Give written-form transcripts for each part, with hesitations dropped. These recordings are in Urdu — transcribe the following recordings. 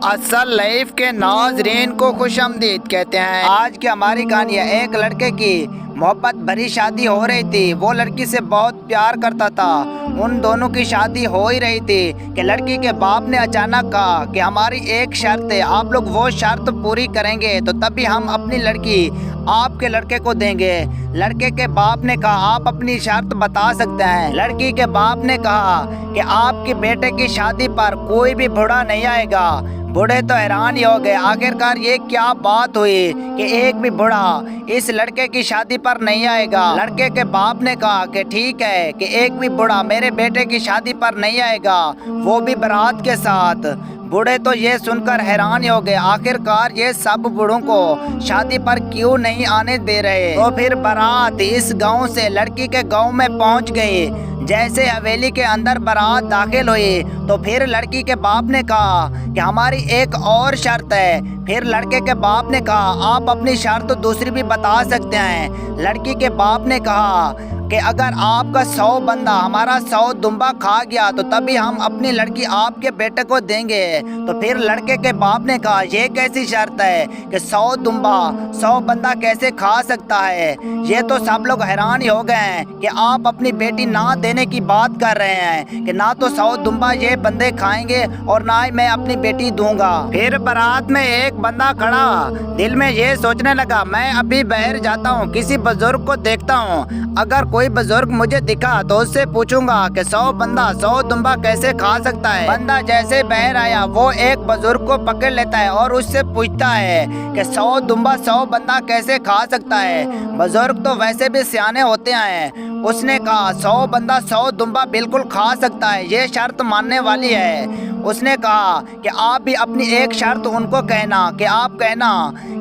اصل لائف کے ناظرین کو خوش آمدید کہتے ہیں۔ آج کی ہماری کہانی ہے ایک لڑکے کی محبت بھری شادی ہو رہی تھی۔ وہ لڑکی سے بہت پیار کرتا تھا۔ ان دونوں کی شادی ہو ہی رہی تھی کہ لڑکی کے باپ نے اچانک کہا کہ ہماری ایک شرط ہے، آپ لوگ وہ شرط پوری کریں گے تو تبھی ہم اپنی لڑکی آپ کے لڑکے کو دیں گے۔ لڑکے کے باپ نے کہا آپ اپنی شرط بتا سکتے ہیں۔ لڑکی کے باپ نے کہا کہ آپ کے بیٹے کی شادی پر کوئی بھی بوڑھا نہیں آئے گا۔ بوڑھے تو حیران ہی ہو گئے، آخرکار یہ کیا بات ہوئی کہ ایک بھی بوڑھا اس لڑکے کی شادی پر نہیں آئے گا۔ لڑکے کے باپ نے کہا کہ ٹھیک ہے کہ ایک بھی بوڑھا میرے بیٹے کی شادی پر نہیں آئے گا، وہ بھی بارات کے ساتھ۔ بوڑھے تو یہ سن کر حیران ہی ہو گئے، آخرکار یہ سب بوڑھوں کو شادی پر کیوں نہیں آنے دے رہے۔ تو پھر بارات اس گاؤں سے لڑکی کے گاؤں میں پہنچ گئی۔ جیسے حویلی کے اندر بارات داخل ہوئی تو پھر لڑکی کے باپ نے کہا کہ ہماری ایک اور شرط ہے۔ پھر لڑکے کے باپ نے کہا آپ اپنی شرط دوسری بھی بتا سکتے ہیں۔ لڑکی کے باپ نے کہا کہ اگر آپ کا 100 بندہ ہمارا 100 دمبا کھا گیا تو تبھی ہم اپنی لڑکی آپ کے بیٹے کو دیں گے۔ تو پھر لڑکے کے باپ نے کہا یہ کیسی شرط ہے کہ 100 دمبا 100 بندہ کیسے کھا سکتا ہے؟ یہ تو سب لوگ حیران ہی ہو گئے ہیں کہ آپ اپنی بیٹی نہ دینے کی بات کر رہے ہیں کہ نہ تو 100 دمبا یہ بندے کھائیں گے اور نہ ہی میں اپنی بیٹی دوں گا۔ پھر بارات میں ایک بندہ کھڑا دل میں یہ سوچنے لگا میں ابھی باہر جاتا ہوں، کسی بزرگ کو دیکھتا ہوں، اگر کوئی بزرگ مجھے دکھا تو اس سے پوچھوں گا کہ 100 بندہ 100 دمبا کیسے کھا سکتا ہے۔ بندہ جیسے باہر آیا وہ ایک بزرگ کو پکڑ لیتا ہے اور اس سے پوچھتا ہے کہ 100 دمبا 100 بندہ کیسے کھا سکتا ہے؟ بزرگ تو ویسے بھی سیانے ہوتے ہیں، اس نے کہا 100 بندہ 100 دمبا بالکل کھا سکتا ہے، یہ شرط ماننے والی ہے۔ اس نے کہا کہ آپ بھی اپنی ایک شرط ان کو کہنا کہ آپ کہنا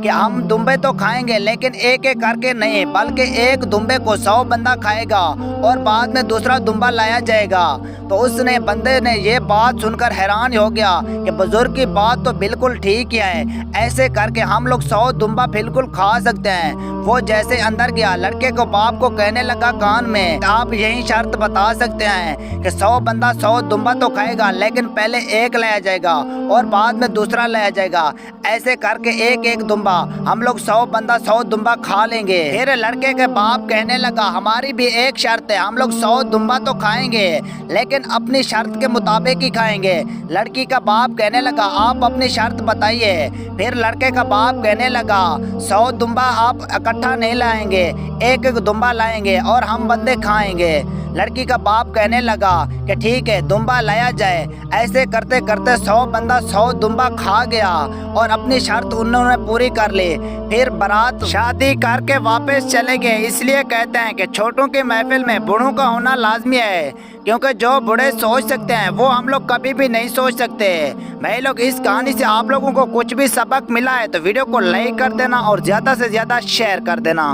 کہ ہم دمبے تو کھائیں گے لیکن ایک ایک کر کے نہیں، بلکہ ایک دمبے کو 100 بندہ کھائے گا اور بعد میں دوسرا دمبا لایا جائے گا۔ تو اس نے بندے نے یہ بات سن کر حیران ہو گیا کہ بزرگ کی بات تو بالکل ٹھیک ہی ہے، ایسے کر کے ہم لوگ 100 دمبا بالکل کھا سکتے ہیں۔ وہ جیسے اندر گیا لڑکے کو باپ کو کہنے لگا کان میں آپ یہی شرط بتا سکتے ہیں کہ 100 بندہ 100 دمبا تو کھائے گا لیکن پہلے ایک لایا جائے گا اور بعد میں دوسرا لایا جائے گا، ایسے کر کے ایک ایک دمبا ہم لوگ 100 بندہ 100 دمبا کھا لیں گے۔ پھر لڑکے کے باپ کہنے لگا ہماری بھی ایک شرط ہے، ہم لوگ 100 دمبا تو کھائیں گے لیکن اپنی شرط کے مطابق ہی کھائیں گے۔ لڑکی کا باپ کہنے لگا آپ اپنی شرط بتائیے۔ پھر لڑکے کا باپ کہنے لگا 100 دمبا آپ اکٹھا نہیں لائیں گے، ایک ایک دمبا لائیں گے اور ہم بندے کھائیں گے۔ لڑکی کا باپ کہنے لگا کہ ٹھیک ہے دمبا لایا جائے۔ ایسے کرتے کرتے 100 بندہ 100 دمبا کھا گیا اور اپنی شرط انہوں نے پوری کر لی۔ پھر بارات شادی کر کے واپس چلے گئے۔ اس لیے کہتے ہیں کہ چھوٹوں کی محفل میں بوڑھوں کا ہونا لازمی ہے، کیونکہ جو بوڑھے سوچ سکتے ہیں وہ ہم لوگ کبھی بھی نہیں سوچ سکتے۔ بھائی لوگ اس کہانی سے آپ لوگوں کو کچھ بھی سبق ملا ہے تو ویڈیو کو لائک کر دینا اور زیادہ سے زیادہ شیئر کر دینا۔